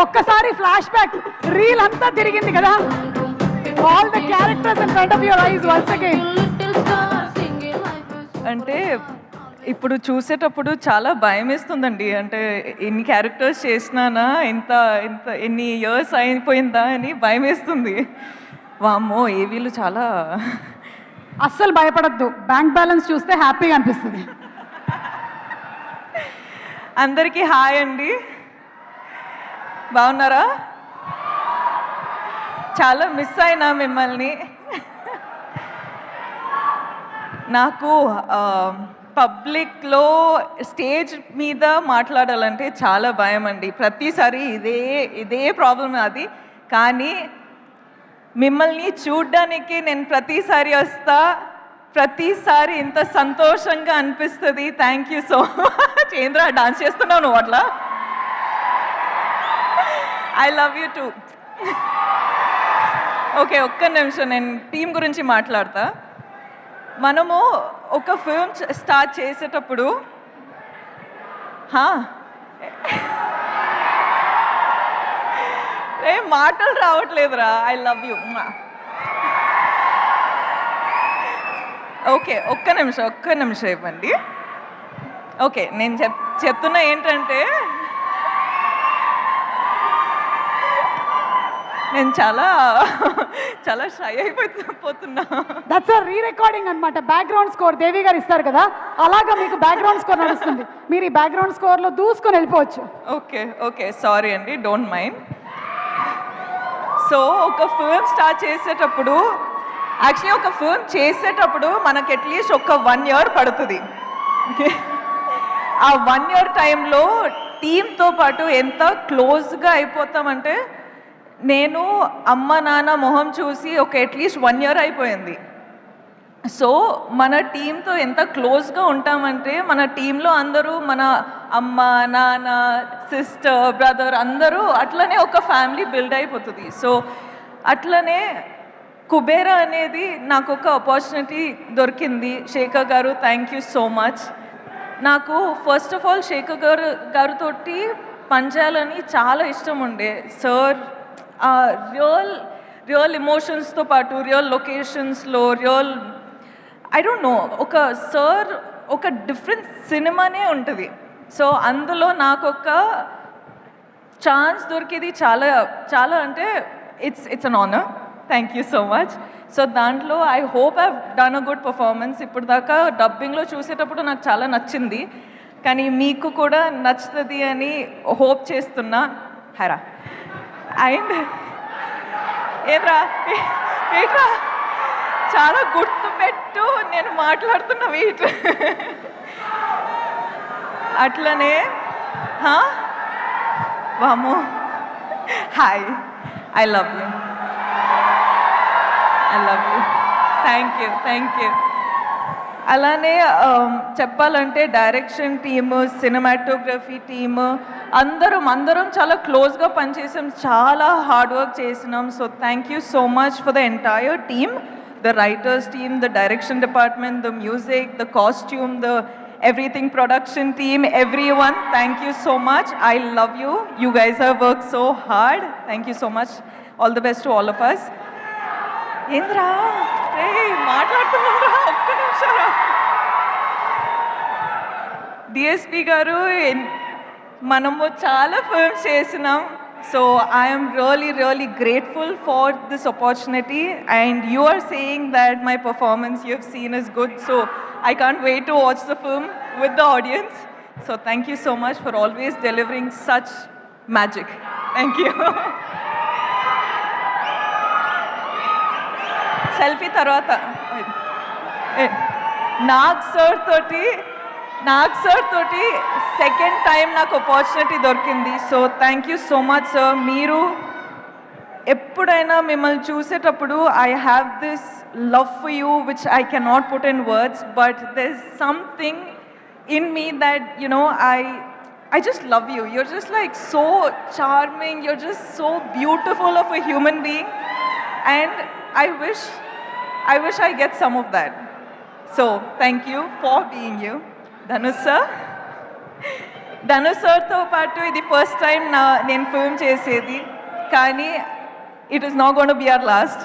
ఒక్కసారి flash back reel అంతా తిరిగింది కదా. All the characters in front of your eyes once again. అంటే ఇప్పుడు చూసేటప్పుడు చాలా భయం వేస్తుందండి. అంటే ఎన్ని క్యారెక్టర్స్ చేసినానా, ఇంత ఇంత ఎన్ని ఇయర్స్ అయిపోయిందా అని భయం వేస్తుంది. వామ్మో ఏవీలు చాలా. అస్సలు భయపడద్దు, బ్యాంక్ బ్యాలెన్స్ చూస్తే హ్యాపీగా అనిపిస్తుంది. అందరికీ హాయ్ అండి, బాగున్నారా? చాలా మిస్ అయినా మిమ్మల్ని. నాకు పబ్లిక్లో స్టేజ్ మీద మాట్లాడాలంటే చాలా భయం అండి. ప్రతిసారి ఇదే ప్రాబ్లం అది. కానీ మిమ్మల్ని చూడ్డానికి నేను ప్రతిసారి వస్తా, ప్రతిసారి ఇంత సంతోషంగా అనిపిస్తుంది. Thank you so much. ఏంద్రా డాన్స్ చేస్తున్నావు నువ్వు అట్లా? I love you two. Okay, ఒక్క నిమిషం నేను టీం గురించి మాట్లాడతా. మనము ఒక ఫిల్మ్ స్టార్ట్ చేసేటప్పుడు ఏం మాటలు రావట్లేదురా. I love you. ఓకే, ఒక్క నిమిషం ఇవ్వండి. ఓకే, నేను చెప్తున్నా ఏంటంటే నేను చాలా షై అయిపోతున్నా. దట్స్ అ రీ రికార్డింగ్ అనమాట. బ్యాక్గ్రౌండ్ స్కోర్ దేవి గారు ఇస్తారు కదా, అలాగా మీకు బ్యాక్గ్రౌండ్ స్కోర్ నడుస్తుంది. మీరు ఈ బ్యాక్గ్రౌండ్ స్కోర్లో దూసుకొని వెళ్ళిపోవచ్చు. ఓకే సారీ అండి, డోంట్ మైండ్. సో ఒక ఫిల్మ్ స్టార్ట్ చేసేటప్పుడు, యాక్చువల్లీ ఒక ఫిల్మ్ చేసేటప్పుడు మనకు అట్లీస్ట్ ఒక 1 year పడుతుంది. ఆ 1 year టైంలో టీంతో పాటు ఎంత క్లోజ్గా అయిపోతామంటే, నేను అమ్మ నాన్న మొహం చూసి ఒక అట్లీస్ట్ 1 year అయిపోయింది. సో మన టీంతో ఎంత క్లోజ్గా ఉంటామంటే, మన టీంలో అందరూ మన అమ్మ నాన్న సిస్టర్ బ్రదర్ అందరూ అట్లనే ఒక ఫ్యామిలీ బిల్డ్ అయిపోతుంది. సో అట్లనే కుబేరా అనేది నాకు ఒక ఆపర్చునిటీ దొరికింది. శేఖర్ గారు, థ్యాంక్ యూ సో మచ్. నాకు ఫస్ట్ ఆఫ్ ఆల్ శేఖర్ గారితో పనిచేయాలని చాలా ఇష్టం ఉండే. సార్ రియల్ ఎమోషన్స్తో పాటు రియల్ లొకేషన్స్లో ఐ డోంట్ నో, ఒక సార్ ఒక డిఫరెంట్ సినిమానే ఉంటుంది. సో అందులో నాకు ఒక ఛాన్స్ దొరికేది చాలా అంటే it's an honour. Thank you so much. So దాంట్లో I hope I done a good performance. ఇప్పుడు దాకా డబ్బింగ్లో చూసేటప్పుడు నాకు చాలా నచ్చింది, కానీ మీకు కూడా నచ్చుతుంది అని హోప్ చేస్తున్నా. హరా అండ్ ఏట్రా చాలా గుర్తుపెట్టు, నేను మాట్లాడుతున్న వెయిట్. అట్లనే వాము hi, I love you. Thank you. అలానే చెప్పాలంటే డైరెక్షన్ టీము, సినిమాటోగ్రఫీ టీము అందరం చాలా క్లోజ్గా పనిచేసాం, చాలా హార్డ్ వర్క్ చేసినాం. So thank you so much for the entire team, the writers team, the direction department, the music, the costume, the everything production team, everyone, thank you so much. I love you. You guys have worked so hard. Thank you so much. All the best to all of us. Indra, hey, మాట్లాడుతున్నారా? ఒక్క నిమిషం. DSP గారు, మనము చాలా films చేసినాం. So I am really grateful for this opportunity, and you are saying that my performance you have seen is good, so I can't wait to watch the film with the audience. So thank you so much for always delivering such magic. Thank you. Selfie tarvata Nag sir toti second time నాకు opportunity దొరికింది. So thank you so much sir. మీరు ఎప్పుడైనా మిమ్మల్ని చూసేటప్పుడు I have this love for you which I cannot put in words, but there is something in me that I just love you. You're just like so charming. You're just so beautiful of a human being, and I wish I get some of that. So thank you for being you. Dhanush sir, Dhanush సార్తో పాటు ఇది first time నేను film చేసేది, కానీ it is not gonna be our last.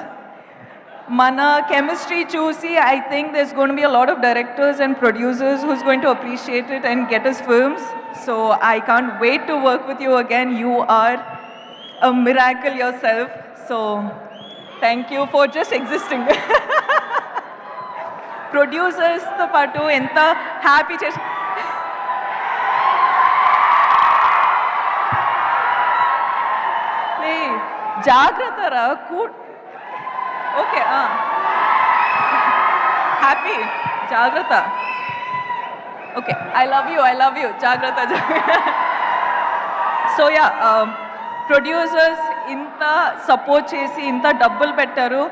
మన chemistry చూసి I think there's going to be a lot of directors and producers who's going to appreciate it and get us films. So I can't wait to work with you again. You are a miracle yourself. So thank you for just existing. ప్రొడ్యూసర్స్తో పాటు ఎంత happy చేసి జాగ్రత్త రా okay happy జాగ్రత్త okay I love you జాగ్రత్త so yeah producers ఇంత support చేసి ఇంత డబ్బులు పెట్టారు,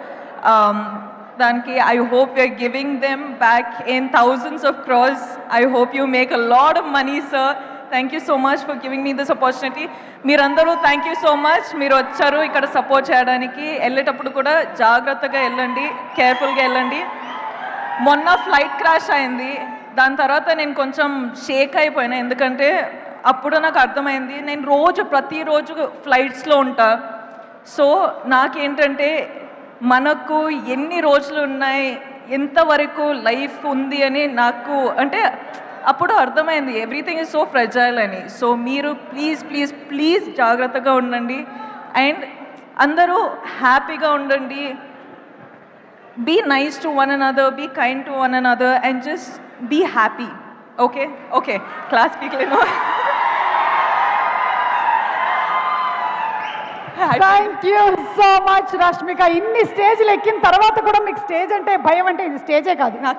దానికి I hope you're giving them back in thousands of crores. I hope you make a lot of money sir. Thank you so much for giving me this opportunity. మీరందరూ thank you so much, మీరు వచ్చారు ఇక్కడ support చేయడానికి. వెళ్ళేటప్పుడు కూడా జాగ్రత్తగా వెళ్ళండి, కేర్ఫుల్గా వెళ్ళండి. మొన్న ఫ్లైట్ క్రాష్ అయింది, దాని తర్వాత నేను కొంచెం షేక్ అయిపోయినా, ఎందుకంటే అప్పుడు నాకు అర్థమైంది నేను ప్రతిరోజు ఫ్లైట్స్లో ఉంటా. సో నాకేంటంటే మనకు ఎన్ని రోజులు ఉన్నాయి, ఎంతవరకు లైఫ్ ఉంది అని నాకు అంటే అప్పుడు అర్థమైంది ఎవ్రీథింగ్ ఈజ్ సో ఫ్రెజైల్ అని. సో మీరు ప్లీజ్ ప్లీజ్ ప్లీజ్ జాగ్రత్తగా ఉండండి అండ్ అందరూ హ్యాపీగా ఉండండి. Be nice to one another, be kind to one another and just be happy. Okay, class people, you know. Thank you so much Rashmika. ఇన్ని స్టేజ్లు ఎక్కిన తర్వాత కూడా మీకు స్టేజ్ అంటే భయం అంటే ఇది స్టేజే కాదు, నాకు